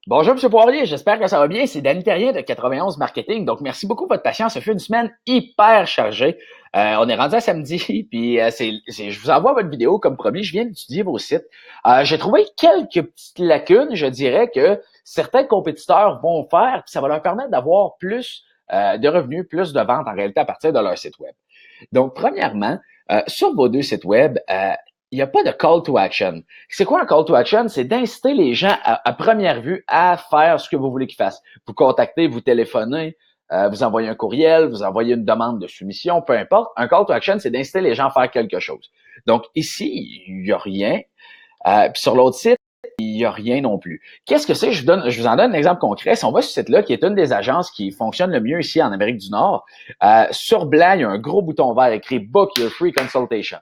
Bonjour, M. Poirier, j'espère que ça va bien. C'est Danny Terrien de 91 Marketing. Donc, merci beaucoup de votre patience. Ça fait une semaine hyper chargée. On est rendu à samedi, puis je vous envoie votre vidéo comme promis. Je viens d'étudier vos sites. J'ai trouvé quelques petites lacunes, je dirais, que certains compétiteurs vont faire, puis ça va leur permettre d'avoir plus de revenus, plus de ventes en réalité à partir de leur site web. Donc, premièrement, sur vos deux sites web, il n'y a pas de call to action. C'est quoi un call to action? C'est d'inciter les gens à première vue à faire ce que vous voulez qu'ils fassent. Vous contactez, vous téléphonez, vous envoyez un courriel, vous envoyez une demande de soumission, peu importe. Un call to action, c'est d'inciter les gens à faire quelque chose. Donc ici, il n'y a rien. Puis sur l'autre site, il n'y a rien non plus. Qu'est-ce que c'est? Je vous en donne un exemple concret. Si on va sur ce site-là, qui est une des agences qui fonctionne le mieux ici en Amérique du Nord, sur blanc, il y a un gros bouton vert écrit Book Your Free Consultation.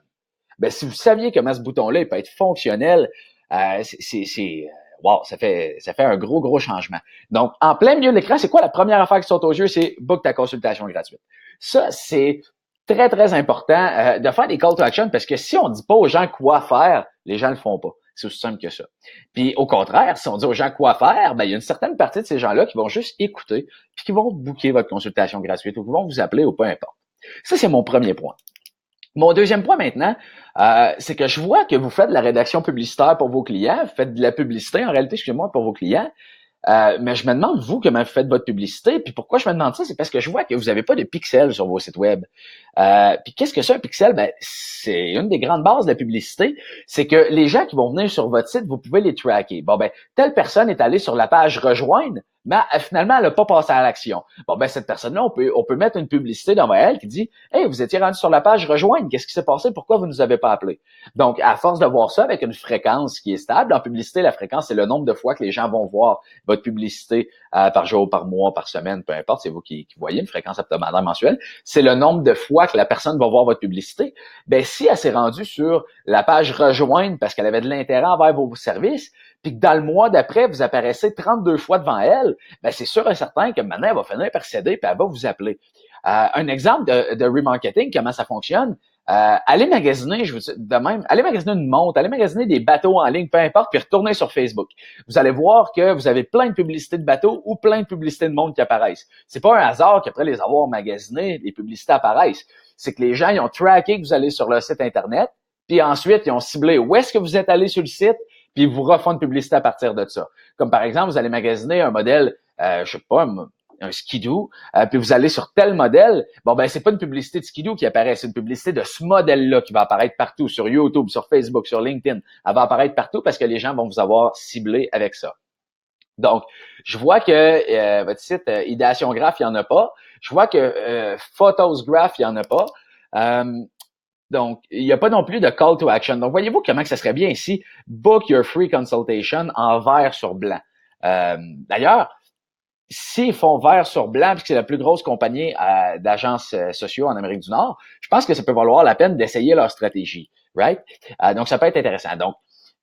Ben, si vous saviez comment ce bouton-là il peut être fonctionnel, wow, ça fait un gros changement. Donc, en plein milieu de l'écran, c'est quoi la première affaire qui saute aux yeux? C'est book ta consultation gratuite. Ça, c'est très important de faire des call to action parce que si on dit pas aux gens quoi faire, les gens le font pas. C'est aussi simple que ça. Puis au contraire, si on dit aux gens quoi faire, ben il y a une certaine partie de ces gens-là qui vont juste écouter puis qui vont booker votre consultation gratuite ou qui vont vous appeler ou peu importe. Ça, c'est mon premier point. Mon deuxième point maintenant, c'est que je vois que vous faites de la rédaction publicitaire pour vos clients, vous faites de la publicité en réalité, excusez-moi, pour vos clients. Mais je me demande, vous, comment vous faites votre publicité. Puis pourquoi je me demande ça, c'est parce que je vois que vous n'avez pas de pixels sur vos sites web. Puis qu'est-ce que c'est un pixel? Ben, c'est une des grandes bases de la publicité. C'est que les gens qui vont venir sur votre site, vous pouvez les tracker. Bon, ben, telle personne est allée sur la page rejoindre, mais finalement, elle n'a pas passé à l'action. Bon, ben, cette personne-là, on peut mettre une publicité devant elle qui dit, hey, vous étiez rendu sur la page rejoindre. Qu'est-ce qui s'est passé? Pourquoi vous ne nous avez pas appelé? Donc, à force de voir ça avec une fréquence qui est stable, en publicité, la fréquence, c'est le nombre de fois que les gens vont voir votre publicité par jour, par mois, par semaine, peu importe, c'est vous qui voyez une fréquence hebdomadaire mensuelle, c'est le nombre de fois que la personne va voir votre publicité. Ben, si elle s'est rendue sur la page rejoindre parce qu'elle avait de l'intérêt envers vos services, puis que dans le mois d'après, vous apparaissez 32 fois devant elle, ben, c'est sûr et certain que maintenant, elle va finir par céder puis elle va vous appeler. Un exemple de remarketing, comment ça fonctionne, allez magasiner, je vous dis de même, allez magasiner une montre, allez magasiner des bateaux en ligne, peu importe, puis retournez sur Facebook. Vous allez voir que vous avez plein de publicités de bateaux ou plein de publicités de montres qui apparaissent. C'est pas un hasard qu'après les avoir magasinés, les publicités apparaissent. C'est que les gens, ils ont tracké que vous allez sur le site Internet, puis ensuite, ils ont ciblé où est-ce que vous êtes allé sur le site, puis ils vous refont une publicité à partir de ça. Comme par exemple, vous allez magasiner un modèle, je sais pas, un skidoo, puis vous allez sur tel modèle, bon ben c'est pas une publicité de skidoo qui apparaît, c'est une publicité de ce modèle-là qui va apparaître partout, sur YouTube, sur Facebook, sur LinkedIn. Elle va apparaître partout parce que les gens vont vous avoir ciblé avec ça. Donc, je vois que votre site Idéation Graph, il n'y en a pas. Je vois que Photos Graph, il n'y en a pas. Donc, il n'y a pas non plus de call to action. Donc, voyez-vous comment que ça serait bien ici, book your free consultation en vert sur blanc. D'ailleurs, s'ils font vert sur blanc, puisque c'est la plus grosse compagnie d'agences sociaux en Amérique du Nord, je pense que ça peut valoir la peine d'essayer leur stratégie, right? Donc, ça peut être intéressant. Donc,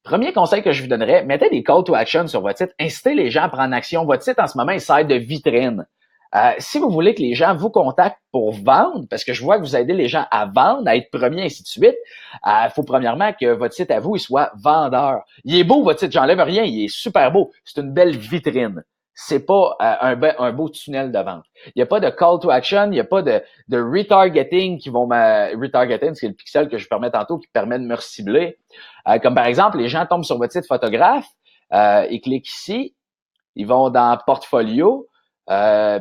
premier conseil que je vous donnerais, mettez des call to action sur votre site, incitez les gens à prendre action. Votre site, en ce moment, il sert de vitrine. Si vous voulez que les gens vous contactent pour vendre, parce que je vois que vous aidez les gens à vendre, à être premiers, ainsi de suite, il faut premièrement que votre site à vous, il soit vendeur. Il est beau, votre site, j'enlève rien, il est super beau. C'est une belle vitrine. C'est pas un beau tunnel de vente. Il n'y a pas de call to action, il n'y a pas de retargeting qui vont retargeting, c'est le pixel que je vous permets tantôt qui permet de me cibler. Comme par exemple, les gens tombent sur votre site photographe, ils cliquent ici, ils vont dans portfolio,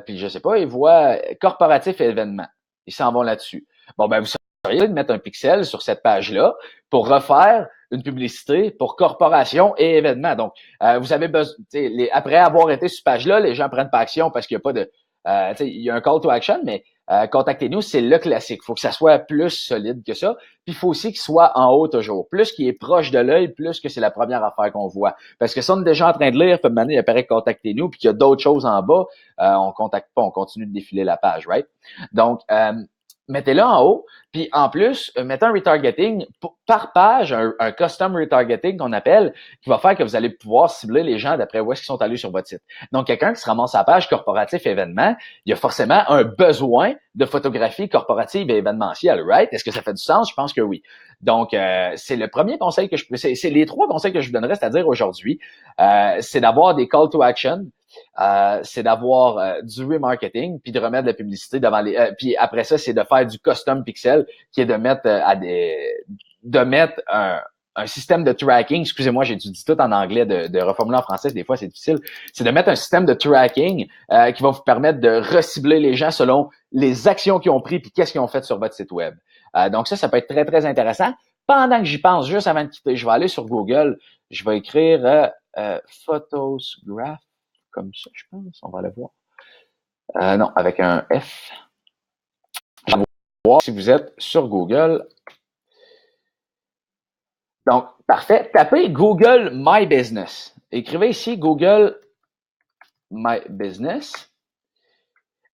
puis je sais pas, ils voient corporatif et événements. Ils s'en vont là-dessus. Bon, ben, vous seriez de mettre un pixel sur cette page-là pour refaire une publicité pour corporation et événements. Donc, vous avez besoin, après avoir été sur cette page-là, les gens prennent pas action parce qu'il n'y a pas de, il y a un call to action, mais contactez-nous, c'est le classique. Il faut que ça soit plus solide que ça. Puis il faut aussi qu'il soit en haut toujours. Plus qu'il est proche de l'œil, plus que c'est la première affaire qu'on voit. Parce que si on est déjà en train de lire, puis maintenant, il apparaît contactez-nous, puis qu'il y a d'autres choses en bas, on contacte pas, on continue de défiler la page, right? Donc, mettez-le en haut, puis en plus, mettez un retargeting par page, un custom retargeting qu'on appelle, qui va faire que vous allez pouvoir cibler les gens d'après où est-ce qu'ils sont allés sur votre site. Donc, quelqu'un qui se ramasse à la page corporatif événement, il y a forcément un besoin de photographie corporative et événementielle, right? Est-ce que ça fait du sens? Je pense que oui. Donc, c'est le premier conseil que c'est les 3 conseils que je vous donnerais, c'est-à-dire aujourd'hui, c'est d'avoir des call to action, c'est d'avoir du remarketing, puis de remettre de la publicité devant les. Puis après ça, c'est de faire du custom pixel, qui est de mettre un système de tracking. Excusez-moi, j'ai dit tout en anglais, de reformuler en français, des fois c'est difficile. C'est de mettre un système de tracking qui va vous permettre de recibler les gens selon les actions qu'ils ont pris puis qu'est-ce qu'ils ont fait sur votre site web. Donc ça peut être très, très intéressant. Pendant que j'y pense, juste avant de quitter, je vais aller sur Google, je vais écrire Photosgraph, comme ça, je pense. On va le voir. Non, avec un F. Je vais voir si vous êtes sur Google. Donc, parfait. Tapez Google My Business. Écrivez ici Google My Business.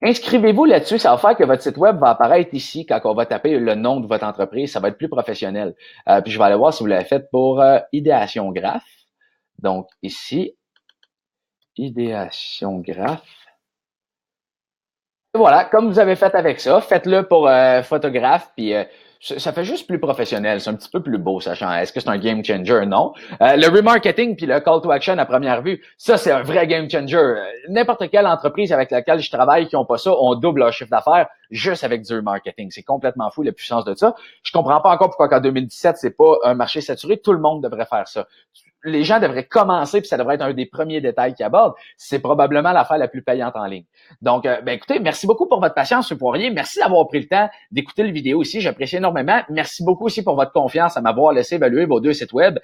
Inscrivez-vous là-dessus. Ça va faire que votre site web va apparaître ici quand on va taper le nom de votre entreprise. Ça va être plus professionnel. Puis, je vais aller voir si vous l'avez fait pour Idéation Graph. Donc, ici, Idéation Graph. Voilà, comme vous avez fait avec ça, faites-le pour photographe, puis ça fait juste plus professionnel, c'est un petit peu plus beau, sachant est-ce que c'est un game changer? Non. Le remarketing puis le call to action à première vue, ça c'est un vrai game changer. N'importe quelle entreprise avec laquelle je travaille qui ont pas ça, on double leur chiffre d'affaires juste avec du remarketing. C'est complètement fou la puissance de ça. Je comprends pas encore pourquoi qu'en 2017 c'est pas un marché saturé. Tout le monde devrait faire ça. Les gens devraient commencer, puis ça devrait être un des premiers détails qu'ils abordent. C'est probablement l'affaire la plus payante en ligne. Donc, écoutez, merci beaucoup pour votre patience, M. Poirier. Merci d'avoir pris le temps d'écouter la vidéo ici. J'apprécie énormément. Merci beaucoup aussi pour votre confiance à m'avoir laissé évaluer vos 2 sites web.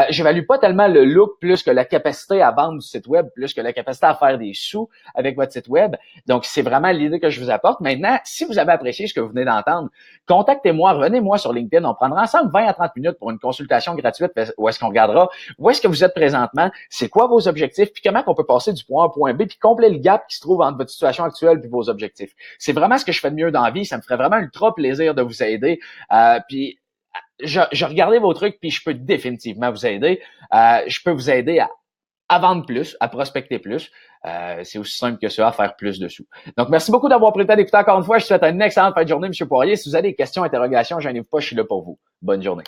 J'évalue pas tellement le look plus que la capacité à vendre du site web, plus que la capacité à faire des sous avec votre site web. Donc, c'est vraiment l'idée que je vous apporte. Maintenant, si vous avez apprécié ce que vous venez d'entendre, contactez-moi, revenez-moi sur LinkedIn. On prendra ensemble 20 à 30 minutes pour une consultation gratuite où est-ce qu'on regardera où est-ce que vous êtes présentement, c'est quoi vos objectifs, puis comment on peut passer du point A au point B, puis combler le gap qui se trouve entre votre situation actuelle et vos objectifs. C'est vraiment ce que je fais de mieux dans la vie. Ça me ferait vraiment ultra plaisir de vous aider. Puis je regardais vos trucs, puis je peux définitivement vous aider. Je peux vous aider à vendre plus, à prospecter plus. C'est aussi simple que ça, à faire plus de sous. Donc, merci beaucoup d'avoir pris le temps d'écouter encore une fois. Je vous souhaite une excellente fin de journée, M. Poirier. Si vous avez des questions, interrogations, gênez-vous pas, je suis là pour vous. Bonne journée.